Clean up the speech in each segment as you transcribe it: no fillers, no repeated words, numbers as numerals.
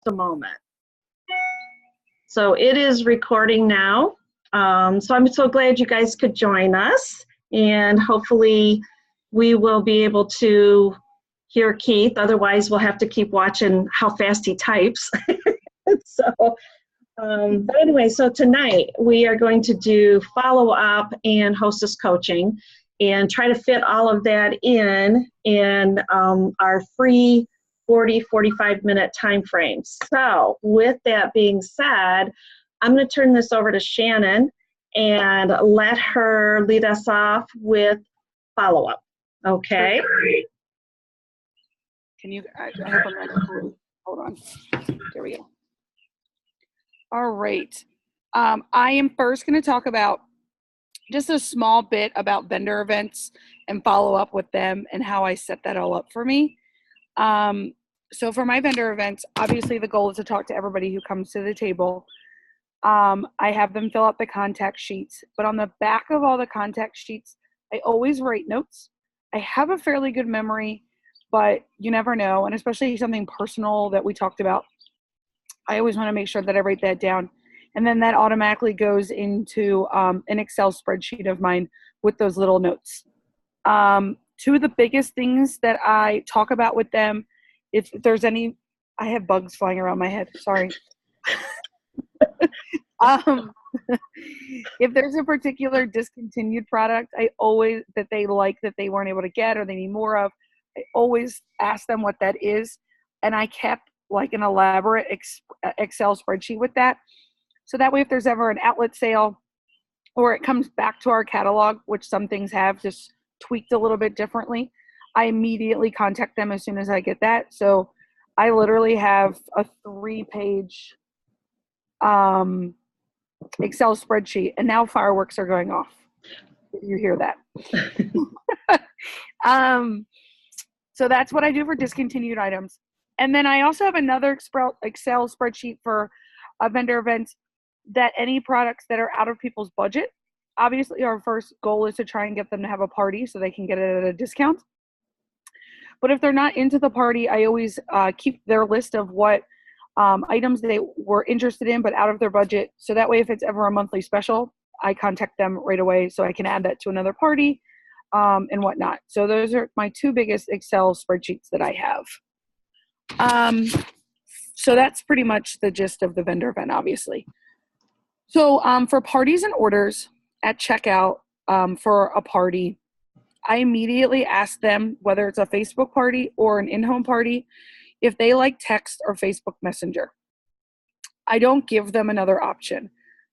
a moment. So it is recording now. So I'm so glad you guys could join us, and hopefully we will be able to hear Keith. Otherwise, we'll have to keep watching how fast he types. But anyway, so tonight we are going to do follow-up and hostess coaching and try to fit all of that in our free 45-minute time frame. So with that being said, I'm going to turn this over to Shannon and let her lead us off with follow-up. Okay? Can you, I hope I'm not, hold on. There we go. All right. I am first going to talk about just a small bit about vendor events and follow up with them and how I set that all up for me. So for my vendor events, obviously the goal is to talk to everybody who comes to the table. I have them fill out the contact sheets, but on the back of all the contact sheets, I always write notes. I have a fairly good memory, but you never know. And especially something personal that we talked about, I always want to make sure that I write that down. And then that automatically goes into an Excel spreadsheet of mine with those little notes. Two of the biggest things that I talk about with them, if there's any, I have bugs flying around my head, sorry. If there's a particular discontinued product that they like, that they weren't able to get or they need more of, I always ask them what that is. And I kept like an elaborate Excel spreadsheet with that. So that way, if there's ever an outlet sale or it comes back to our catalog, which some things have just tweaked a little bit differently, I immediately contact them as soon as I get that. So I literally have a 3-page Excel spreadsheet, and now fireworks are going off. You hear that? So that's what I do for discontinued items. And then I also have another Excel spreadsheet for vendor events, that any products that are out of people's budget, obviously our first goal is to try and get them to have a party so they can get it at a discount. But if they're not into the party, I always keep their list of what items they were interested in but out of their budget. So that way, if it's ever a monthly special, I contact them right away so I can add that to another party and whatnot. So those are my two biggest Excel spreadsheets that I have. So that's pretty much the gist of the vendor event, obviously. So for parties and orders at checkout for a party, I immediately ask them, whether it's a Facebook party or an in-home party, if they like text or Facebook Messenger. I don't give them another option.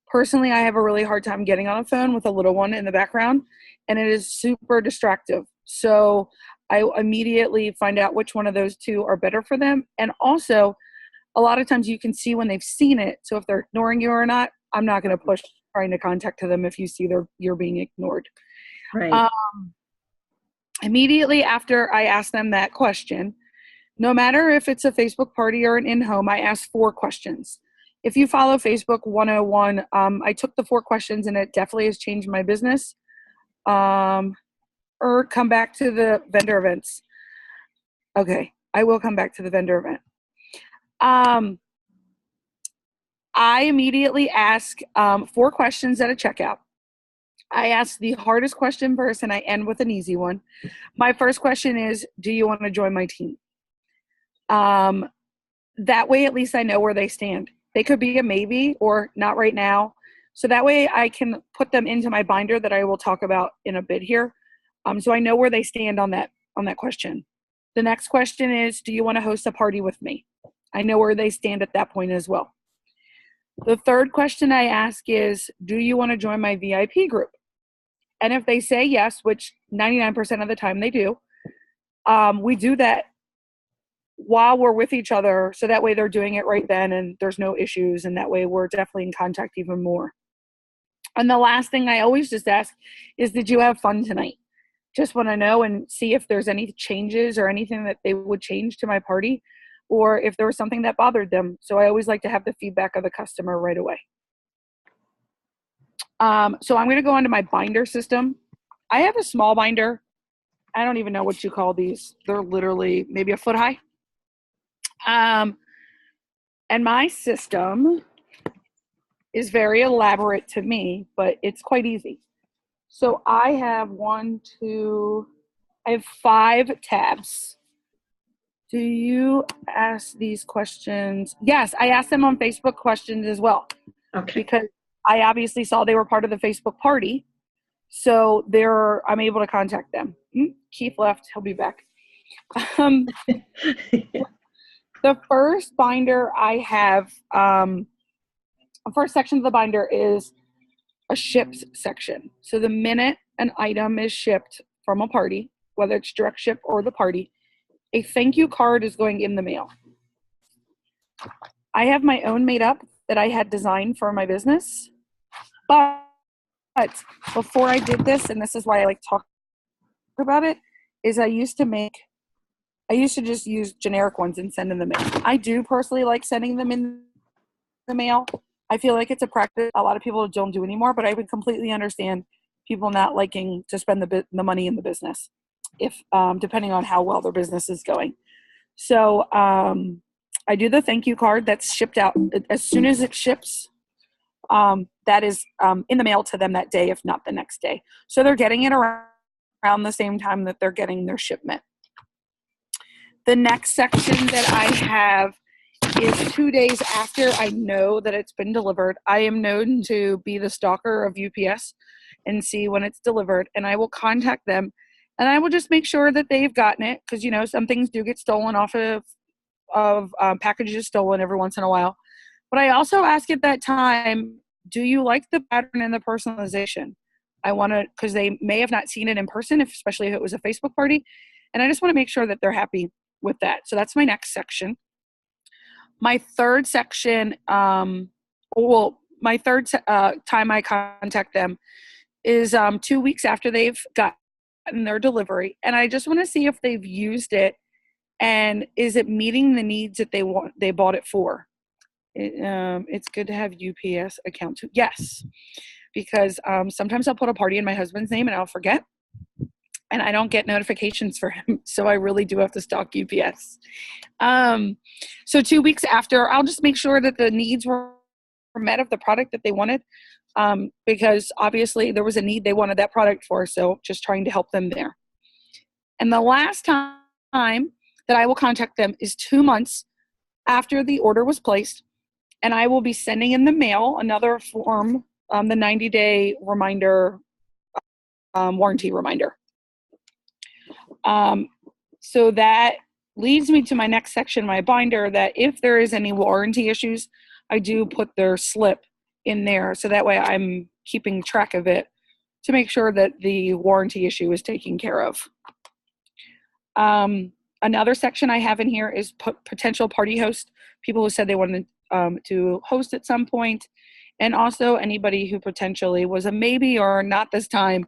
Personally, I have a really hard time getting on a phone with a little one in the background, and it is super distractive. So I immediately find out which one of those two are better for them. And also, a lot of times you can see when they've seen it. So if they're ignoring you or not, I'm not going to push trying to contact them if you see you're being ignored. Right. Immediately after I ask them that question, no matter if it's a Facebook party or an in-home, I ask 4 questions. If you follow Facebook 101, I took the 4 questions and it definitely has changed my business. Or come back to the vendor events. Okay, I will come back to the vendor event. I immediately ask 4 questions at a checkout. I ask the hardest question first and I end with an easy one. My first question is, do you want to join my team? That way, at least I know where they stand. They could be a maybe or not right now. So that way I can put them into my binder that I will talk about in a bit here. So I know where they stand on that question. The next question is, do you want to host a party with me? I know where they stand at that point as well. The third question I ask is, do you want to join my VIP group? And if they say yes, which 99% of the time they do, we do that while we're with each other. So that way they're doing it right then and there's no issues. And that way we're definitely in contact even more. And the last thing I always just ask is, did you have fun tonight? Just want to know and see if there's any changes or anything that they would change to my party, or if there was something that bothered them. So I always like to have the feedback of the customer right away. So I'm going to go onto my binder system. I have a small binder. I don't even know what you call these. They're literally maybe a foot high. And And my system is very elaborate to me, but it's quite easy. So I have I have 5 tabs. Do you ask these questions? Yes, I asked them on Facebook questions as well. Okay. Because I obviously saw they were part of the Facebook party. So I'm able to contact them. Keith left. He'll be back. The first binder I have, the first section of the binder is a shipped section. So the minute an item is shipped from a party, whether it's direct ship or the party, a thank you card is going in the mail. I have my own made up that I had designed for my business. But before I did this, and this is why I like talk about it, is I used to just use generic ones and send in the mail. I do personally like sending them in the mail. I feel like it's a practice a lot of people don't do anymore, but I would completely understand people not liking to spend the money in the business, if depending on how well their business is going. So I do the thank you card that's shipped out as soon as it ships. That is in the mail to them that day, if not the next day. So they're getting it around the same time that they're getting their shipment. The next section that I have is 2 days after I know that it's been delivered. I am known to be the stalker of UPS and see when it's delivered, and I will contact them, and I will just make sure that they've gotten it, because some things do get stolen off of packages stolen every once in a while. But I also ask at that time, do you like the pattern and the personalization? I want to, because they may have not seen it in person, especially if it was a Facebook party, and I just want to make sure that they're happy with that. So that's my next section. My third section, time I contact them is 2 weeks after they've gotten their delivery, and I just want to see if they've used it and is it meeting the needs that they bought it for. It's good to have UPS account too. Yes, because sometimes I'll put a party in my husband's name and I'll forget, and I don't get notifications for him. So I really do have to stalk UPS. So 2 weeks after, I'll just make sure that the needs were met of the product that they wanted, because obviously there was a need they wanted that product for. So just trying to help them there. And the last time that I will contact them is 2 months after the order was placed, and I will be sending in the mail another form, the 90-day reminder, warranty reminder. So that leads me to my next section, my binder, that if there is any warranty issues, I do put their slip in there. So that way I'm keeping track of it to make sure that the warranty issue is taken care of. Another section I have in here is potential party host, people who said they wanted to host at some point, and also anybody who potentially was a maybe or not this time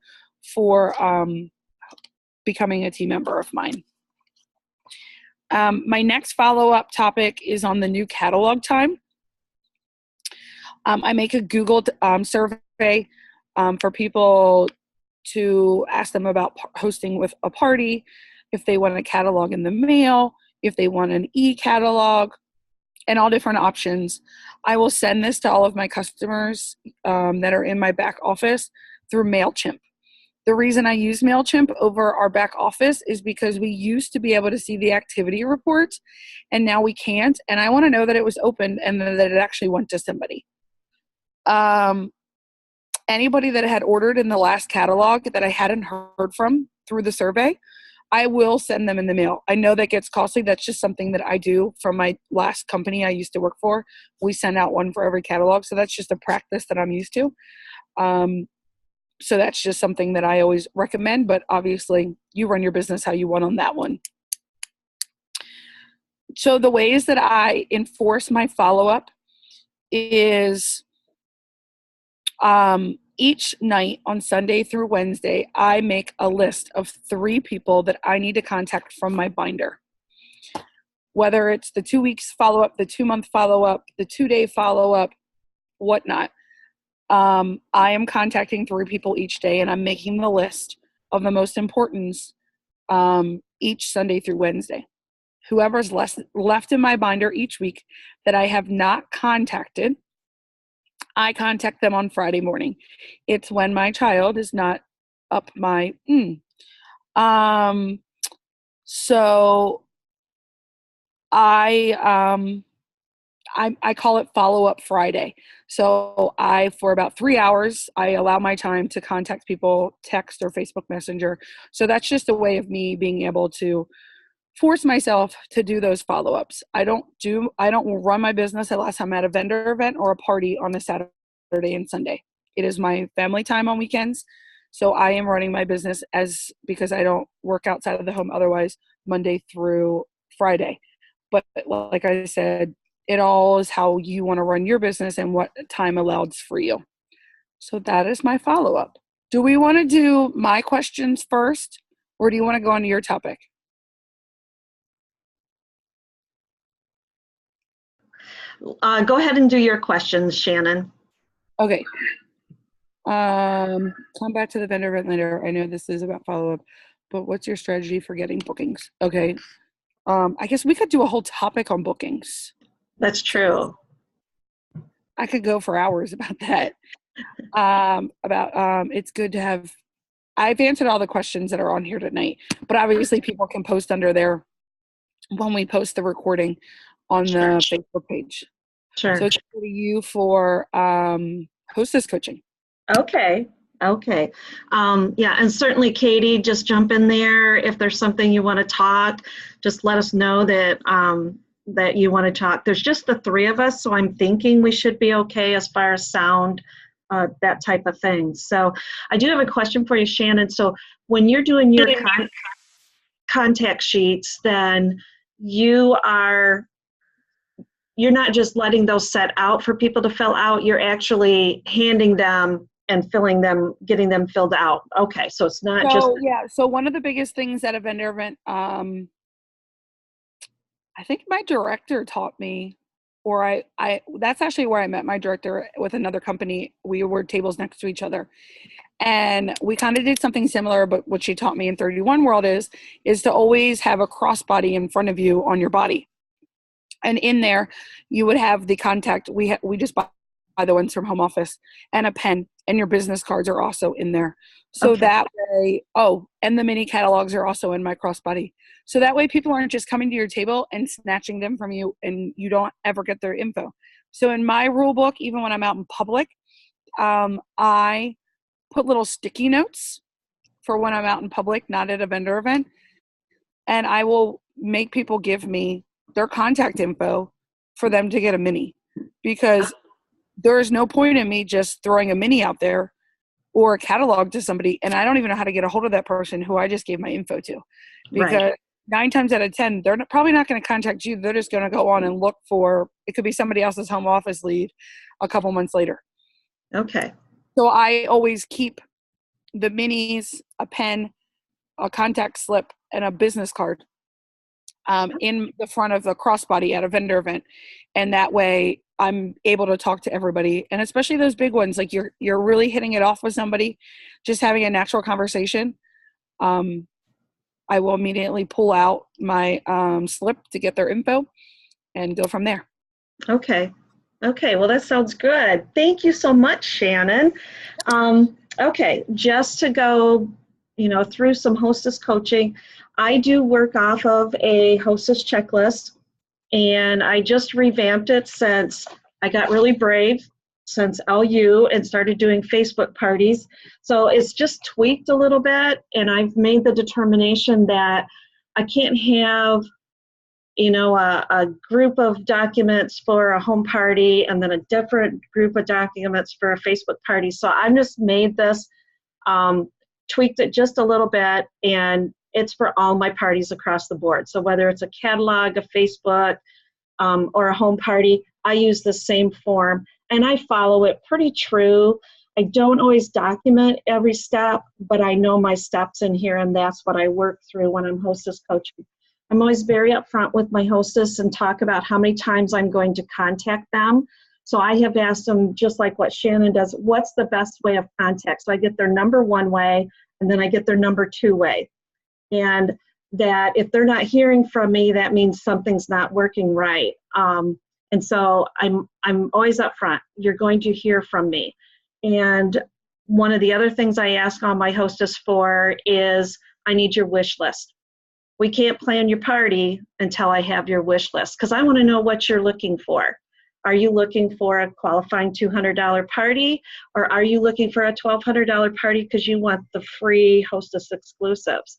for becoming a team member of mine. My next follow-up topic is on the new catalog time. I make a Google survey for people to ask them about hosting with a party, if they want a catalog in the mail, if they want an e-catalog, and all different options. I will send this to all of my customers that are in my back office through MailChimp. The reason I use MailChimp over our back office is because we used to be able to see the activity reports, and now we can't. And I want to know that it was opened and that it actually went to somebody. Anybody that had ordered in the last catalog that I hadn't heard from through the survey, I will send them in the mail. I know that gets costly. That's just something that I do from my last company I used to work for. We send out one for every catalog. So that's just a practice that I'm used to. So that's just something that I always recommend, but obviously you run your business how you want on that one. So the ways that I enforce my follow-up is each night on Sunday through Wednesday, I make a list of 3 people that I need to contact from my binder. Whether it's the 2 weeks follow-up, the 2-month follow-up, the 2-day follow-up, whatnot. I am contacting 3 people each day, and I'm making the list of the most importance each Sunday through Wednesday. Whoever's left in my binder each week, that I have not contacted, I contact them on Friday morning. It's when my child is not up my so I call it follow-up Friday. So for about 3 hours, I allow my time to contact people, text or Facebook Messenger. So that's just a way of me being able to force myself to do those follow-ups. I don't run my business unless I'm at a vendor event or a party on a Saturday and Sunday. It is my family time on weekends. So I am running my business because I don't work outside of the home otherwise Monday through Friday. But like I said, it all is how you want to run your business and what time allows for you. So that is my follow-up. Do we want to do my questions first, or do you want to go on to your topic? Go ahead and do your questions, Shannon. Okay. Come back to the vendor event later. I know this is about follow-up, but what's your strategy for getting bookings? Okay. I guess we could do a whole topic on bookings. That's true. I could go for hours about that. It's good to have. I've answered all the questions that are on here tonight, but obviously people can post under there when we post the recording on the Facebook page. Sure. So it's up to you for hostess coaching. Okay. Yeah, and certainly, Katie, just jump in there if there's something you want to talk. Just let us know that that you want to talk. There's just the three of us, so I'm thinking we should be okay as far as sound, that type of thing. So I do have a question for you, Shannon. So when you're doing your contact sheets, then you're not just letting those set out for people to fill out, you're actually handing them and filling them, getting them filled out. Okay, so it's not just... Yeah, so one of the biggest things at a vendor event, I think my director taught me, or I that's actually where I met my director with another company. We were tables next to each other. And we kind of did something similar, but what she taught me in 31 World is to always have a crossbody in front of you on your body. And in there, you would have the contact. We just buy the ones from home office and a pen, and your business cards are also in there. So Okay. that way, and the mini catalogs are also in my crossbody. So that way people aren't just coming to your table and snatching them from you and you don't ever get their info. So in my rule book, even when I'm out in public, I put little sticky notes for when I'm out in public, not at a vendor event. And I will make people give me their contact info for them to get a mini, because there is no point in me just throwing a mini out there or a catalog to somebody and I don't even know how to get a hold of that person who I just gave my info to, because 9 times out of 10 they're probably not going to contact you. They're just going to go on and look for, it could be somebody else's home office lead a couple months later. Okay. So I always keep the minis, a pen, a contact slip, and a business card in the front of the crossbody at a vendor event. And that way I'm able to talk to everybody, and especially those big ones, like you're really hitting it off with somebody, just having a natural conversation. I will immediately pull out my slip to get their info and go from there. Okay, well, that sounds good. Thank you so much, Shannon. Okay, just to go, through some hostess coaching, I do work off of a hostess checklist, and I just revamped it since I got really brave since LU and started doing Facebook parties. So it's just tweaked a little bit, and I've made the determination that I can't have a group of documents for a home party and then a different group of documents for a Facebook party. So I've just made this, tweaked it just a little bit, and it's for all my parties across the board. So whether it's a catalog, a Facebook, or a home party, I use the same form, and I follow it pretty true. I don't always document every step, but I know my steps in here, and that's what I work through when I'm hostess coaching. I'm always very upfront with my hostess and talk about how many times I'm going to contact them. So I have asked them, just like what Shannon does, what's the best way of contact? So I get their number one way, and then I get their number two way. And that if they're not hearing from me, that means something's not working right. And so I'm always up front. You're going to hear from me. And one of the other things I ask all my hostess for is, I need your wish list. We can't plan your party until I have your wish list, because I want to know what you're looking for. Are you looking for a qualifying $200 party, or are you looking for a $1,200 party because you want the free hostess exclusives?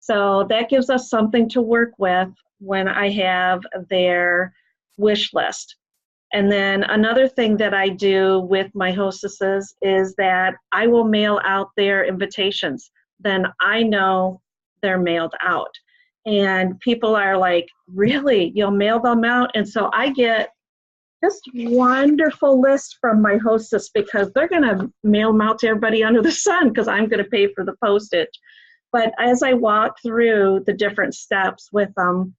So that gives us something to work with when I have their wish list. And then another thing that I do with my hostesses is that I will mail out their invitations. Then I know they're mailed out. And people are like, really? You'll mail them out? And so I get just wonderful lists from my hostess, because they're going to mail them out to everybody under the sun, because I'm going to pay for the postage. But as I walk through the different steps with them,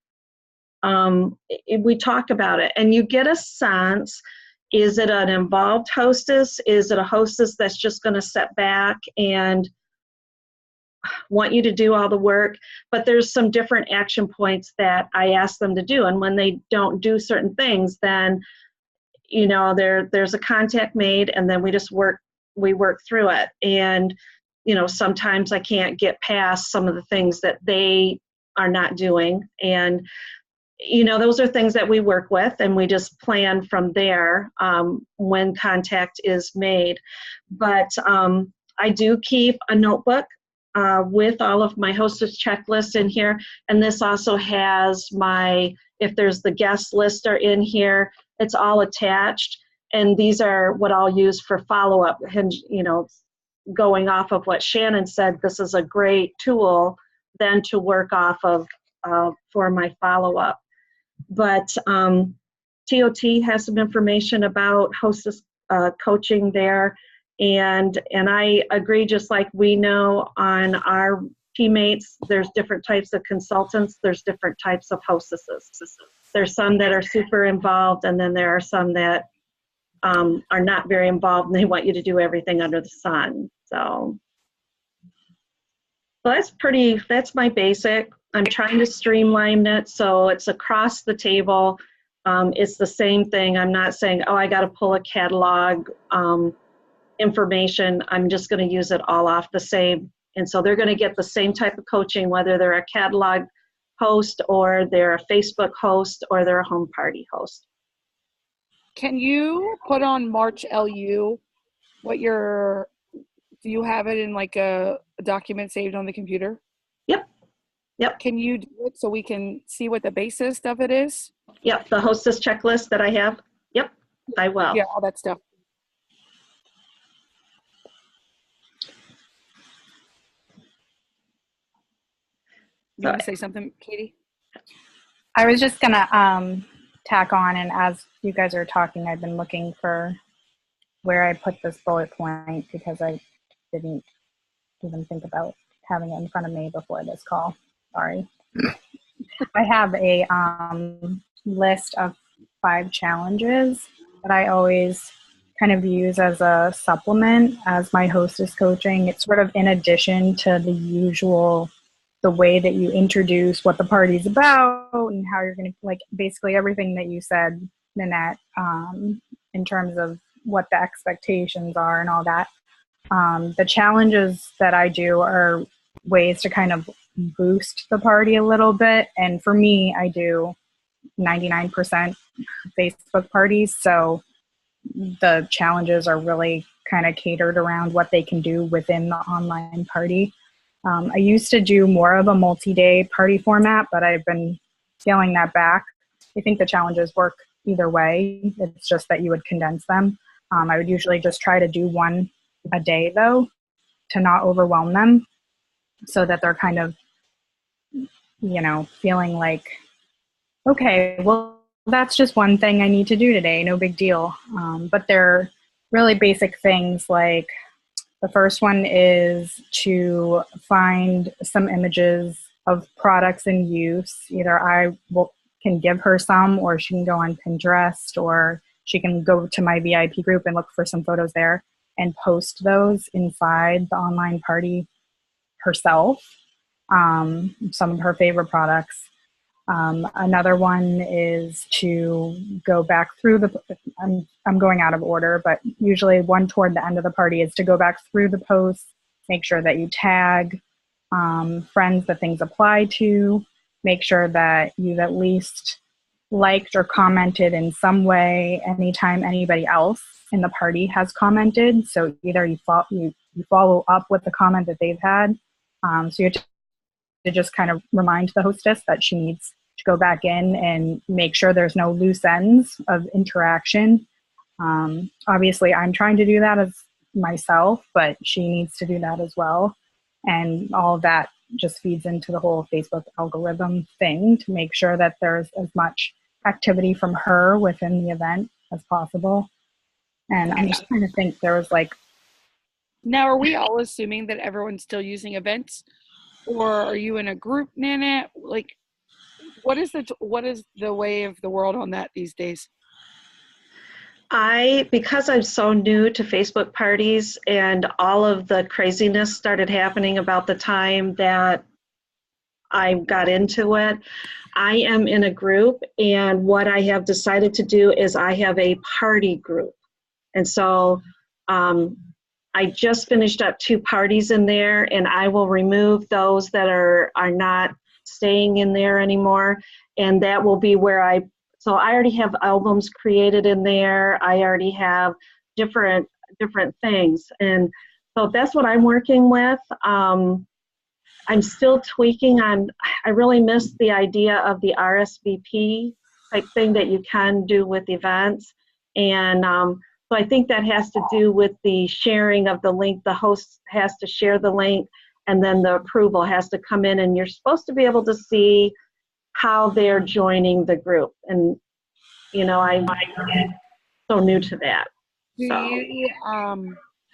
we talk about it, and you get a sense, is it an involved hostess? Is it a hostess that's just going to sit back and want you to do all the work? But there's some different action points that I ask them to do, and when they don't do certain things, then there's a contact made, and then we work through it. And sometimes I can't get past some of the things that they are not doing, and those are things that we work with, and we just plan from there when contact is made. But I do keep a notebook with all of my hostess checklists in here, and this also has if there's the guest list are in here, it's all attached, and these are what I'll use for follow-up. And going off of what Shannon said, this is a great tool then to work off of for my follow-up. But TOT has some information about hostess coaching there, and I agree, just like we know on our teammates, there's different types of consultants, there's different types of hostesses. There's some that are super involved, and then there are some that are not very involved, and they want you to do everything under the sun. So that's my basic. I'm trying to streamline it so it's across the table. It's the same thing. I'm not saying, oh, I got to pull a catalog information. I'm just going to use it all off the same. And so they're going to get the same type of coaching, whether they're a catalog host or they're a Facebook host or they're a home party host. Can you put on March LU do you have it in like a document saved on the computer? Yep. Can you do it so we can see what the basis of it is? Yep, the hostess checklist that I have. Yep, I will. Yeah, all that stuff. You want to say something, Katie? I was just going to tack on, and as you guys are talking, I've been looking for where I put this bullet point, because I didn't even think about having it in front of me before this call. Sorry. I have a list of 5 challenges that I always kind of use as a supplement as my hostess coaching. It's sort of in addition to the way that you introduce what the party's about and how you're going to, like, basically everything that you said, Nanette, in terms of what the expectations are and all that. The challenges that I do are ways to kind of boost the party a little bit. And for me, I do 99% Facebook parties. So the challenges are really kind of catered around what they can do within the online party. I used to do more of a multi-day party format, but I've been scaling that back. I think the challenges work either way. It's just that you would condense them. I would usually just try to do one a day, though, to not overwhelm them, so that they're kind of, feeling like, okay, well, that's just one thing I need to do today, no big deal. But they're really basic things, like the first one is to find some images of products in use. Either can give her some, or she can go on Pinterest, or she can go to my VIP group and look for some photos there and post those inside the online party herself, some of her favorite products. Another one is to go back through I'm going out of order, but usually one toward the end of the party is to go back through the posts, make sure that you tag friends that things apply to, make sure that you've at least liked or commented in some way anytime anybody else in the party has commented. So either you follow up with the comment that they've had. So you have to just kind of remind the hostess that she needs to go back in and make sure there's no loose ends of interaction. Obviously, I'm trying to do that as myself, but she needs to do that as well. And all of that just feeds into the whole Facebook algorithm thing to make sure that there's as much activity from her within the event as possible. And I'm just trying to think, there was like... Now, are we all assuming that everyone's still using events? Or are you in a group, Nana? Like, what is the way of the world on that these days? Because I'm so new to Facebook parties and all of the craziness started happening about the time that I got into it, I am in a group, and what I have decided to do is I have a party group. And so I just finished up 2 parties in there, and I will remove those that are not staying in there anymore. And that will be where so I already have albums created in there. I already have different things. And so that's what I'm working with. I'm still tweaking on, I really miss the idea of the RSVP type thing that you can do with events. And so I think that has to do with the sharing of the link. The host has to share the link, and then the approval has to come in, and you're supposed to be able to see how they're joining the group. And, I'm so new to that.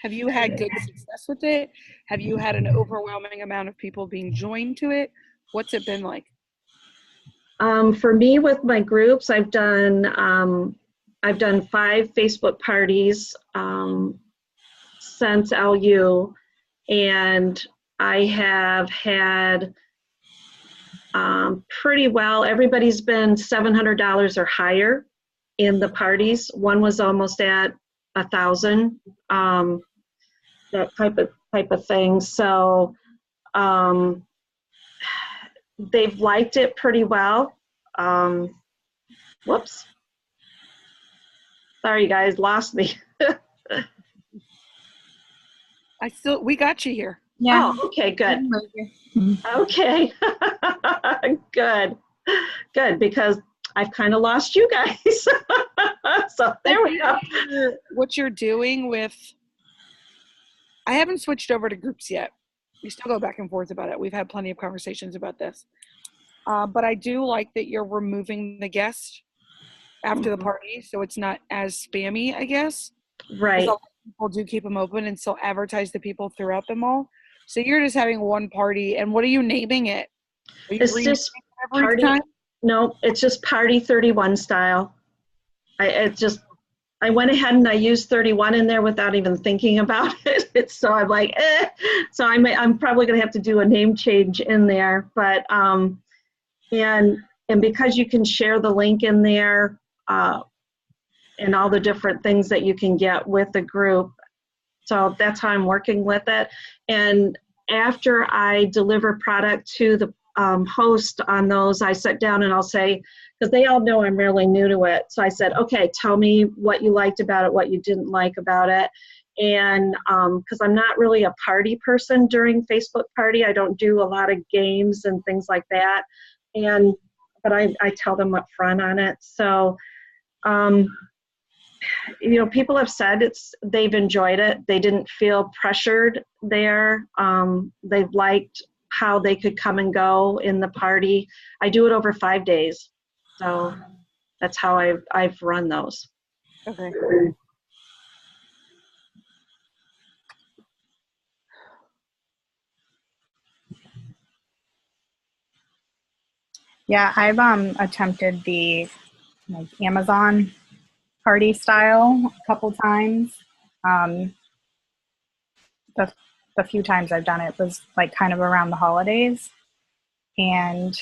Have you had good success with it? Have you had an overwhelming amount of people being joined to it? What's it been like? For me, with my groups, I've done 5 Facebook parties since LU, and I have had pretty well, everybody's been $700 or higher in the parties. One was almost at 1,000, that type of thing. So they've liked it pretty well. Whoops. Sorry, you guys, lost me. We got you here. Yeah. Oh, okay, good. Okay. Good, because I've kind of lost you guys. So there we go. What you're doing with, I haven't switched over to groups yet. We still go back and forth about it. We've had plenty of conversations about this. But I do like that you're removing the guest after the party, so it's not as spammy, I guess. Right. People do keep them open and still advertise to people throughout them all. So you're just having one party, and what are you naming it? It's just party. Time? No, it's just Party 31 style. I went ahead and I used 31 in there without even thinking about it. So I'm like, So I'm probably going to have to do a name change in there. But and because you can share the link in there and all the different things that you can get with the group. So that's how I'm working with it. And after I deliver product to the host on those, I sit down and I'll say, because they all know I'm really new to it. So I said, okay, tell me what you liked about it, what you didn't like about it. And because I'm not really a party person during Facebook party, I don't do a lot of games and things like that. But I tell them up front on it. So, people have said they've enjoyed it. They didn't feel pressured there. They've liked how they could come and go in the party. I do it over 5 days. So that's how I've run those. Okay. Yeah, I've attempted the Amazon party style a couple times. The few times I've done it was kind of around the holidays, and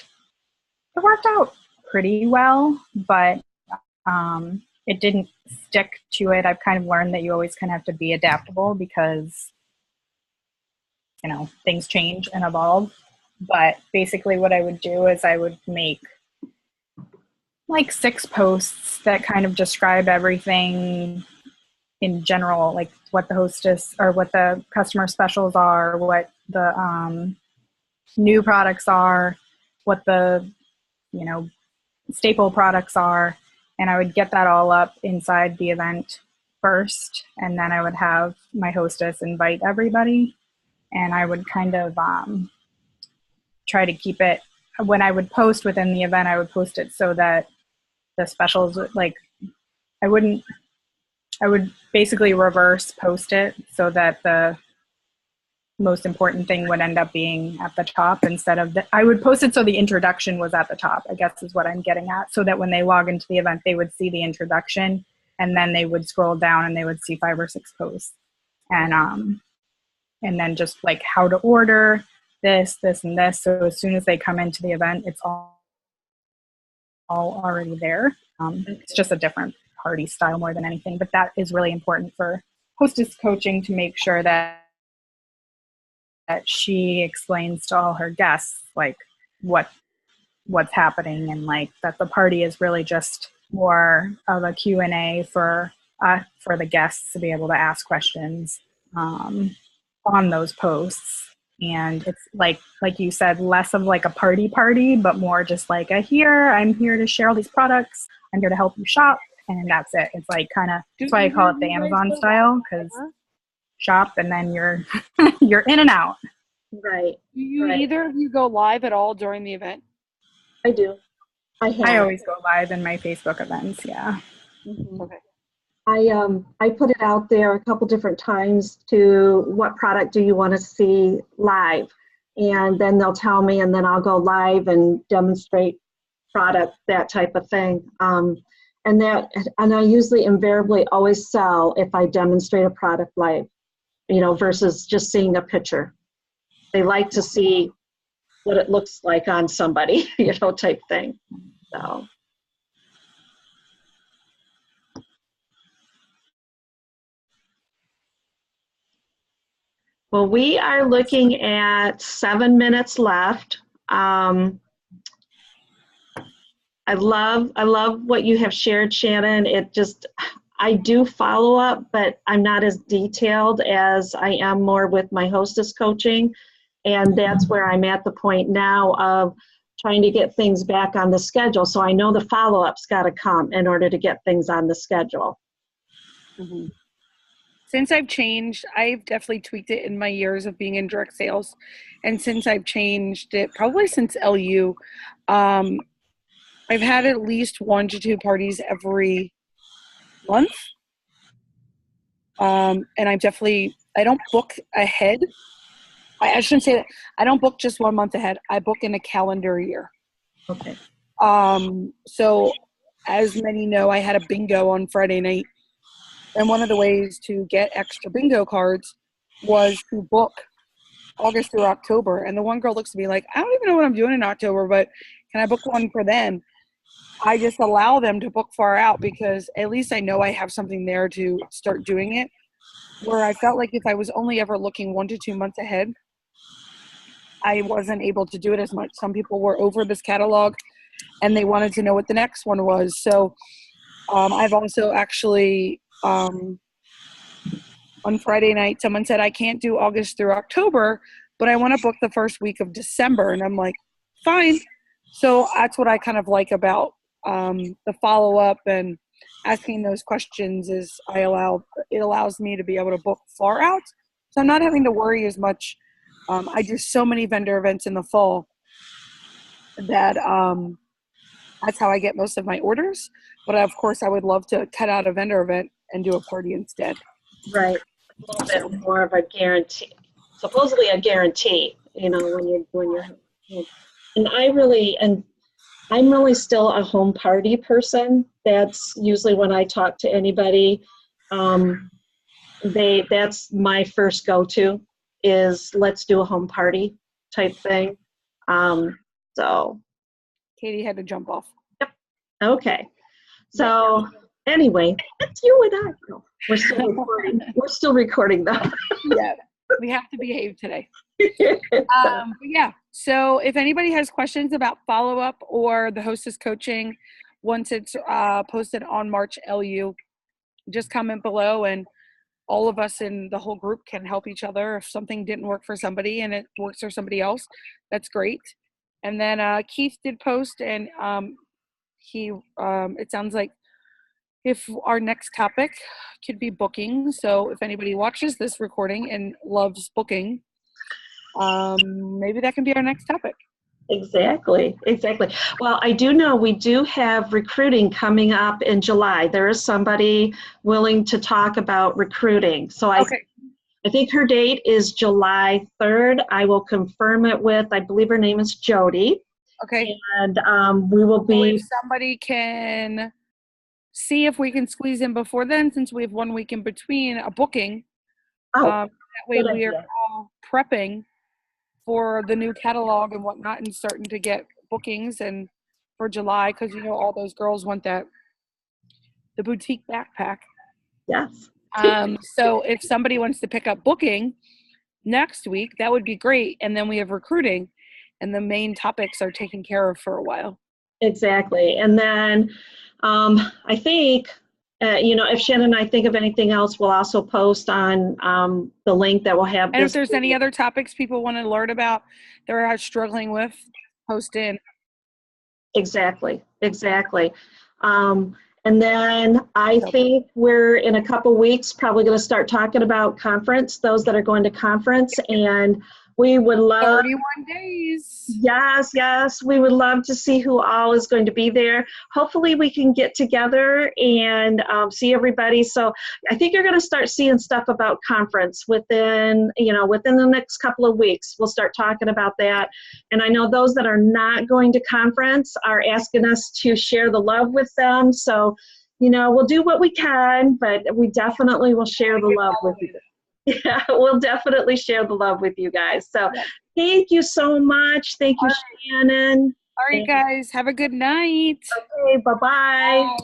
it worked out pretty well, but it didn't stick to it. I've kind of learned that you always kind of have to be adaptable because, things change and evolve. But basically what I would do is I would make like 6 posts that kind of describe everything in general, like what the hostess or what the customer specials are, what the new products are, what the, staple products are. And I would get that all up inside the event first. And then I would have my hostess invite everybody. And I would kind of try to keep it, when I would post within the event, I would post it so that the specials, like I would basically reverse post it so that the most important thing would end up being at the top instead of I would post it so the introduction was at the top, I guess is what I'm getting at, so that when they log into the event, they would see the introduction and then they would scroll down and they would see 5 or 6 posts. And then just like how to order this, and this. So as soon as they come into the event, it's all already there. It's just a different party style more than anything, but that is really important for hostess coaching to make sure that she explains to all her guests like what's happening, and like that the party is really just more of a Q&A for the guests to be able to ask questions on those posts. And it's like you said, less of like a party, but more just like I'm here to share all these products. I'm here to help you shop. And that's it. It's like kind of, that's why I call it the Amazon style, because shop and then you're you're in and out. Right. Do you right. either of you go live at all during the event? I do. I always go live in my Facebook events. Yeah. Mm-hmm. Okay. I put it out there a couple different times to what product do you want to see live, and then they'll tell me, and then I'll go live and demonstrate product, that type of thing. And I usually invariably always sell if I demonstrate a product live, versus just seeing a picture. They like to see what it looks like on somebody, type thing. So. Well, we are looking at 7 minutes left. I love what you have shared, Shannon. I do follow up, but I'm not as detailed as I am more with my hostess coaching. And that's where I'm at the point now of trying to get things back on the schedule. So I know the follow-up's got to come in order to get things on the schedule. Mm-hmm. Since I've changed, I've definitely tweaked it in my years of being in direct sales. And since I've changed it, probably since LU, I've had at least 1 to 2 parties every month. And I don't book ahead. I shouldn't say that. I don't book just 1 month ahead. I book in a calendar year. Okay. So as many know, I had a bingo on Friday night. And one of the ways to get extra bingo cards was to book August through October. And the one girl looks at me like, I don't even know what I'm doing in October, but can I book one for then? I just allow them to book far out because at least I know I have something there to start doing it. Where I felt like if I was only ever looking 1 to 2 months ahead, I wasn't able to do it as much. Some people were over this catalog and they wanted to know what the next one was. So I've also actually... on Friday night, someone said, I can't do August through October, but I want to book the first week of December. And I'm like, fine. So that's what I kind of like about the follow-up and asking those questions is it allows me to be able to book far out. So I'm not having to worry as much. I do so many vendor events in the fall that that's how I get most of my orders. But of course, I would love to cut out a vendor event and do a party instead. Right. A little bit more of a guarantee, supposedly a guarantee, when you're, and I'm really still a home party person. That's usually when I talk to anybody, that's my first go-to is let's do a home party type thing. So. Katie had to jump off. Okay. So anyway, that's you and I. No, we're still recording. We're still recording though. Yeah, we have to behave today. But yeah, so if anybody has questions about follow-up or the hostess coaching, once it's posted on March LU, just comment below and all of us in the whole group can help each other. If something didn't work for somebody and it works for somebody else, that's great. And then Keith did post, and he it sounds like if our next topic could be booking. So if anybody watches this recording and loves booking, maybe that can be our next topic. Exactly. Well, I do know we do have recruiting coming up in July. There is somebody willing to talk about recruiting. So I think her date is July 3rd. I will confirm it with, I believe her name is Jody. Okay. And we will be. So if somebody can see if we can squeeze in before then, since we have 1 week in between a booking. That way we are all prepping for the new catalog and whatnot and starting to get bookings and for July, because all those girls want the boutique backpack. Yes. So if somebody wants to pick up booking next week, that would be great. And then we have recruiting, and the main topics are taken care of for a while. Exactly. And then I think, if Shannon and I think of anything else, we'll also post on the link that we'll have. And if there's any other topics people want to learn about they're struggling with, post in. Exactly. And then I think we're in a couple weeks probably going to start talking about conference, those that are going to conference, and we would love 31 days. Yes. We would love to see who all is going to be there. Hopefully we can get together and see everybody. So I think you're going to start seeing stuff about conference within the next couple of weeks. We'll start talking about that. And I know those that are not going to conference are asking us to share the love with them. So, we'll do what we can, but we definitely will share the love with you. Yeah, we'll definitely share the love with you guys. So thank you so much. Thank you, Shannon. All right, guys. Have a good night. Okay, bye-bye. Bye.